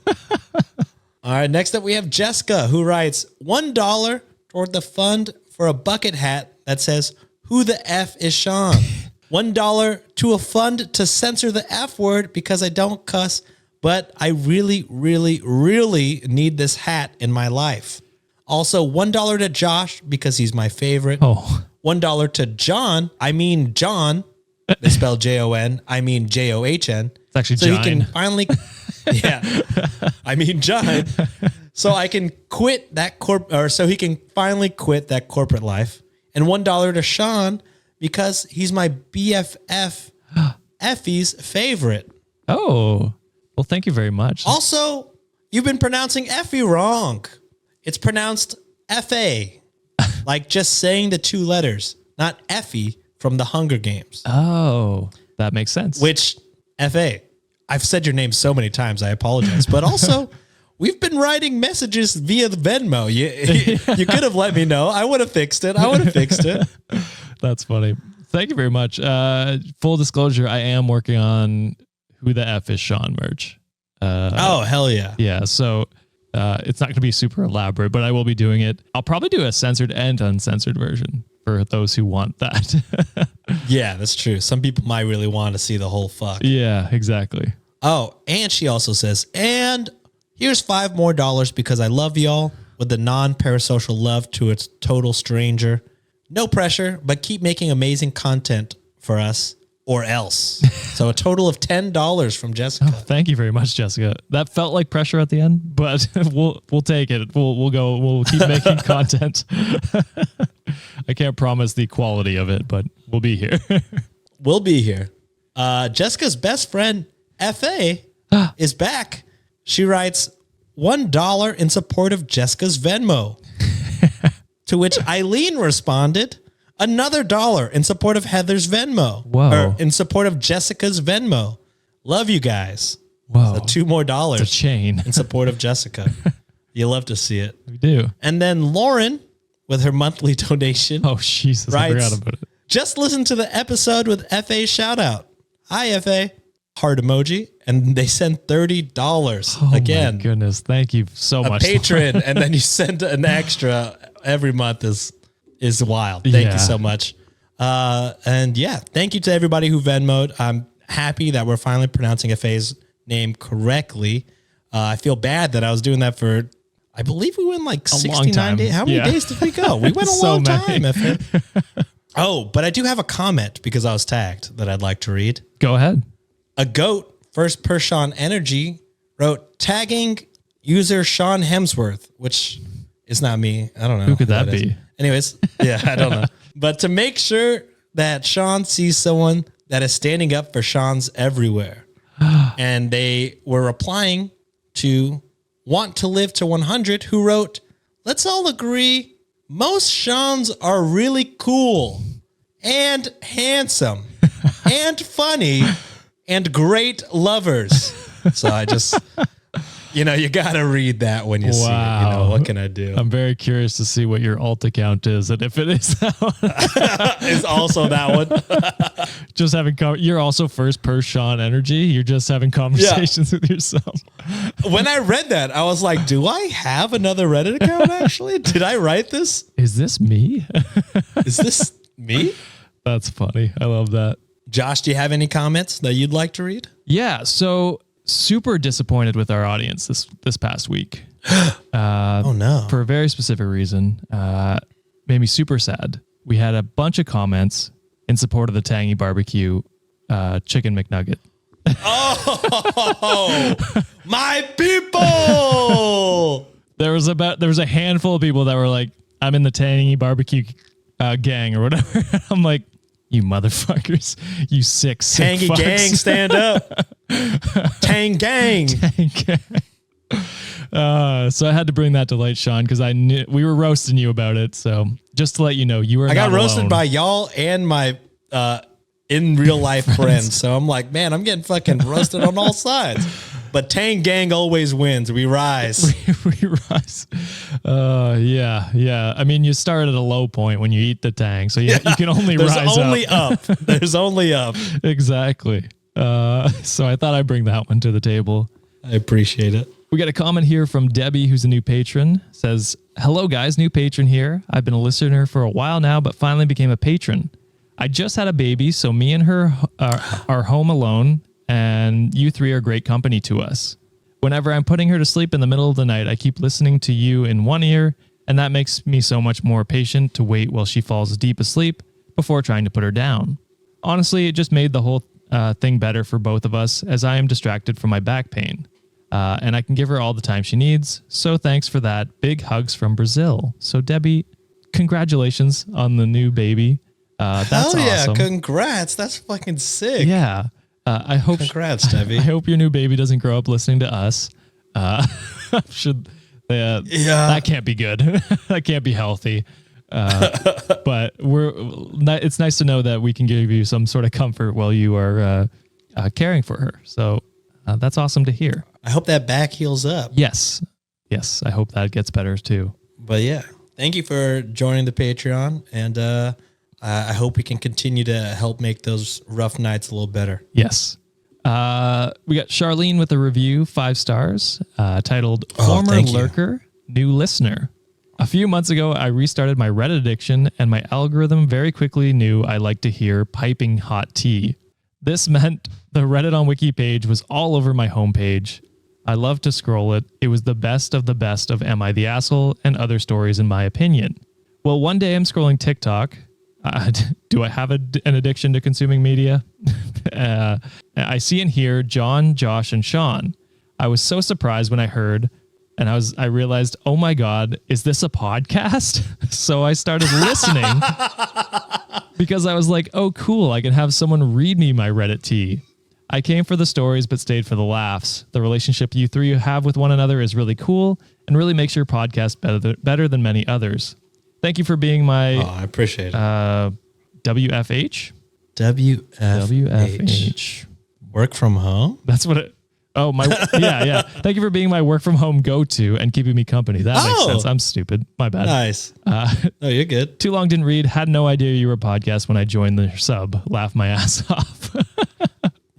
All right. Next up, we have Jessica, who writes $1 toward the fund for a bucket hat that says, "Who the F is Sean?" $1 to a fund to censor the F word because I don't cuss, but I really, really, really need this hat in my life. Also, $1 to Josh because he's my favorite. Oh, $1 to John. I mean John. They spell Jon. I mean John. it's actually So he can Jine. finally, yeah. I mean John. So I can quit that so he can finally quit that corporate life. And $1 to Sean because he's my BFF, Effie's favorite. Oh, well, thank you very much. Also, you've been pronouncing Effie wrong. It's pronounced F-A, like just saying the two letters, not Effie from the Hunger Games, Oh, that makes sense. which F-A. I've said your name so many times, I apologize. But also, we've been writing messages via the Venmo. You could have let me know. I would have fixed it. That's funny. Thank you very much. Full disclosure, I am working on Who the F is Sean merch. Oh, hell yeah. Yeah, so it's not going to be super elaborate, but I will be doing it. I'll probably do a censored and uncensored version for those who want that. Yeah, that's true. Some people might really want to see the whole fuck. Yeah, exactly. Oh, and she also says, and here's $5 more because I love y'all with the non-parasocial love to a total stranger. No pressure, but keep making amazing content for us or else. So a total of $10 from Jessica. Thank you very much, Jessica. That felt like pressure at the end, but we'll take it. We'll keep making content. I can't promise the quality of it, but we'll be here. We'll be here. Jessica's best friend, F.A., is back. She writes $1 in support of Jessica's Venmo. To which Eileen responded, another $1 in support of Heather's Venmo. Whoa. Or in support of Jessica's Venmo. Love you guys. Whoa. So $2 more The chain. in support of Jessica. You love to see it. We do. And then Lauren, with her monthly donation, Oh, Jesus. I writes, forgot about it. just listen to the episode with FA shout out. Hi, FA. Heart emoji. And they send $30 Oh, again. my goodness. Thank you so A much. patron, and then you send an extra every month is wild. Thank Yeah. you so much. And yeah, thank you to everybody who Venmoed. I'm happy that we're finally pronouncing FA's name correctly. I feel bad that I was doing that for, I believe we went like A long 69 time. days. How many Yeah. days did we go? We went a So long many. time, FA. Oh, but I do have a comment because I was tagged that I'd like to read. Go ahead. A goat, first per Sean Energy, wrote tagging user Sean Hemsworth, which is not me. I don't know. Who could that is. be? Anyways, yeah, I don't know. But to make sure that Sean sees someone that is standing up for Sean's everywhere. And they were replying to Want to Live to 100, who wrote, let's all agree most Seans are really cool and handsome and funny and great lovers. So I just, you got to read that when you see it. Wow. What can I do? I'm very curious to see what your alt account is, and if it is that one. Is also that one. Just having you're also first per Sean Energy. You're just having conversations with yourself. When I read that, I was like, do I have another Reddit account actually? Did I write this? Is this me? Is this me? That's funny. I love that. Josh, do you have any comments that you'd like to read? Yeah. So super disappointed with our audience this past week. Oh no. For a very specific reason. Made me super sad. We had a bunch of comments in support of the Tangy Barbecue Chicken McNugget. Oh, my people. There was a handful of people that were like, I'm in the Tangy Barbecue gang or whatever. I'm like, you motherfuckers, you sick Tangy fucks. gang, stand up. Tang gang. So I had to bring that to light, Sean, because I knew we were roasting you about it. So just to let you know, you were I got not roasted alone. by y'all and my in real life friends. So I'm like, man, I'm getting fucking roasted on all sides. But Tang Gang always wins. We rise. We rise. Yeah. I mean, you start at a low point when you eat the tang, so you can only There's rise only up. up. There's only up. Exactly. So I thought I'd bring that one to the table. I appreciate it. We got a comment here from Debbie, who's a new patron. Says, hello, guys. New patron here. I've been a listener for a while now, but finally became a patron. I just had a baby, so me and her are home alone, and you three are great company to us. Whenever I'm putting her to sleep in the middle of the night, I keep listening to you in one ear, and that makes me so much more patient to wait while she falls deep asleep before trying to put her down. Honestly, it just made the whole thing better for both of us, as I am distracted from my back pain. And I can give her all the time she needs. So thanks for that. Big hugs from Brazil. So Debbie, congratulations on the new baby. That's Hell yeah. awesome. Congrats. That's fucking sick. Yeah. I hope. Congrats, Debbie. I hope your new baby doesn't grow up listening to us. That can't be good. That can't be healthy. But it's nice to know that we can give you some sort of comfort while you are caring for her. So that's awesome to hear. I hope that back heals up. Yes. I hope that gets better too. But yeah, thank you for joining the Patreon. And I hope we can continue to help make those rough nights a little better. Yes. We got Charlene with a review, 5 stars, titled Former Lurker, New Listener. A few months ago, I restarted my Reddit addiction, and my algorithm very quickly knew I liked to hear piping hot tea. This meant the Reddit on Wiki page was all over my homepage. I loved to scroll it. It was the best of Am I the Asshole and other stories in my opinion. Well, one day I'm scrolling TikTok. Do I have an addiction to consuming media? I see and hear John, Josh, and Sean. I was so surprised when I heard, and I realized, oh my God, is this a podcast? So I started listening because I was like, oh cool, I can have someone read me my Reddit tea. I came for the stories, but stayed for the laughs. The relationship you three have with one another is really cool and really makes your podcast better than many others. Thank you for being my... Oh, I appreciate it. WFH? WFH. Work from home? That's what it... Oh, my... Yeah. Thank you for being my work from home go-to and keeping me company. That makes sense. I'm stupid. My bad. Nice. No, you're good. Too long didn't read. Had no idea you were a podcast when I joined the sub. Laugh my ass off.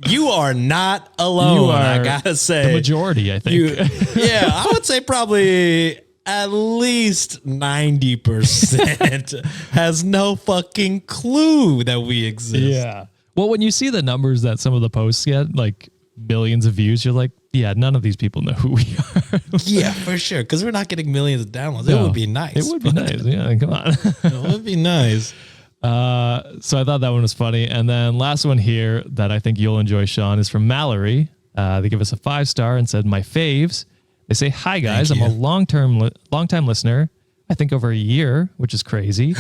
You are not alone, You are I gotta say. the majority, I think. Yeah, I would say probably at least 90% has no fucking clue that we exist. Yeah. Well, when you see the numbers that some of the posts get, like millions of views, you're like, yeah, none of these people know who we are. Yeah, for sure. Because we're not getting millions of downloads. No, it would be nice. It would be nice. Yeah, come on. It would be nice. So I thought that one was funny. And then last one here that I think you'll enjoy, Sean, is from Mallory. They give us a 5-star and said, my faves. They say, hi guys, I'm a long-time listener. I think over a year, which is crazy.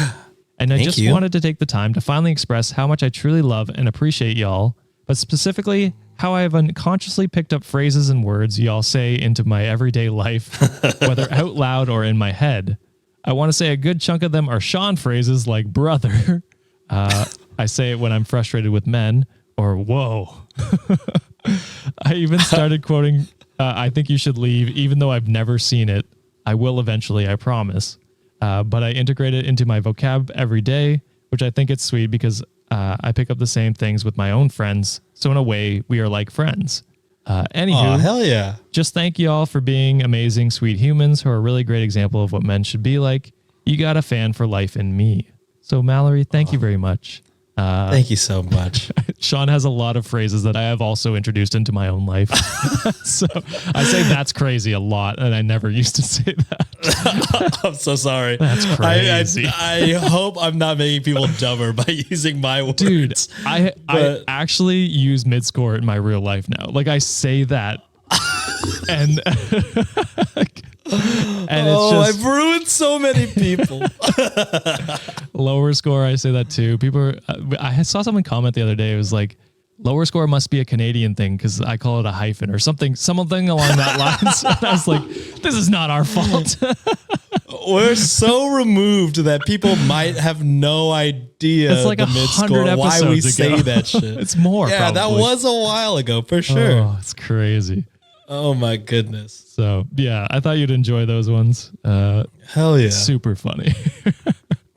And I just wanted to take the time to finally express how much I truly love and appreciate y'all, but specifically how I have unconsciously picked up phrases and words y'all say into my everyday life, whether out loud or in my head. I want to say a good chunk of them are Sean phrases like brother. I say it when I'm frustrated with men, or whoa. I even started quoting, I think you should leave, even though I've never seen it. I will eventually, I promise. But I integrate it into my vocab every day, which I think it's sweet because I pick up the same things with my own friends. So in a way, we are like friends. Anywho, hell yeah. Just thank you all for being amazing, sweet humans who are a really great example of what men should be like. You got a fan for life in me. So Mallory, thank you very much. Thank you so much. Sean has a lot of phrases that I have also introduced into my own life. So I say that's crazy a lot, and I never used to say that. I'm so sorry. That's crazy. I hope I'm not making people dumber by using my words. Dude, I actually use mid-score in my real life now. Like I say that and and it's just, I've ruined so many people. Lower score, I say that too. People I saw someone comment the other day. It was like, lower score must be a Canadian thing because I call it a hyphen or something along that lines. And I was like, this is not our fault. We're so removed that people might have no idea. It's like the 100 mid-score, why we episodes say ago. that shit. It's more. Yeah, probably. that was a while ago for sure. Oh, it's crazy. Oh my goodness. So yeah, I thought you'd enjoy those ones. Hell yeah. Super funny.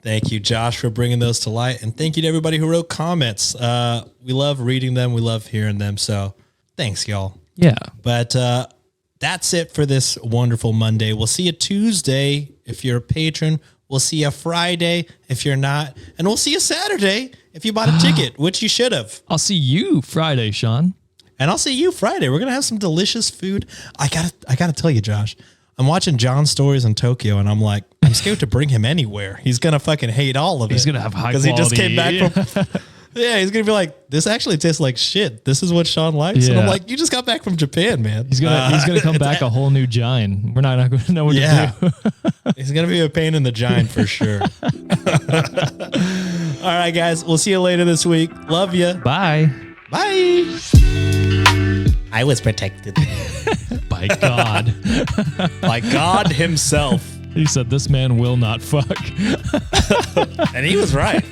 Thank you, Josh, for bringing those to light. And thank you to everybody who wrote comments. We love reading them. We love hearing them. So thanks, y'all. Yeah. But that's it for this wonderful Monday. We'll see you Tuesday if you're a patron. We'll see you Friday if you're not. And we'll see you Saturday if you bought a ticket, which you should have. I'll see you Friday, Sean. And I'll see you Friday. We're going to have some delicious food. I gotta tell you, Josh, I'm watching John's stories in Tokyo and I'm like, I'm scared to bring him anywhere. He's going to fucking hate all of it. He's going to have high quality. Because he just came back from... Yeah, he's going to be like, this actually tastes like shit. This is what Sean likes. And I'm like, you just got back from Japan, man. He's gonna come back a whole new giant. We're not going to know what to do. He's going to be a pain in the giant for sure. All right, guys. We'll see you later this week. Love you. Bye. Bye. I was protected. By God. By God himself. He said, this man will not fuck. And he was right.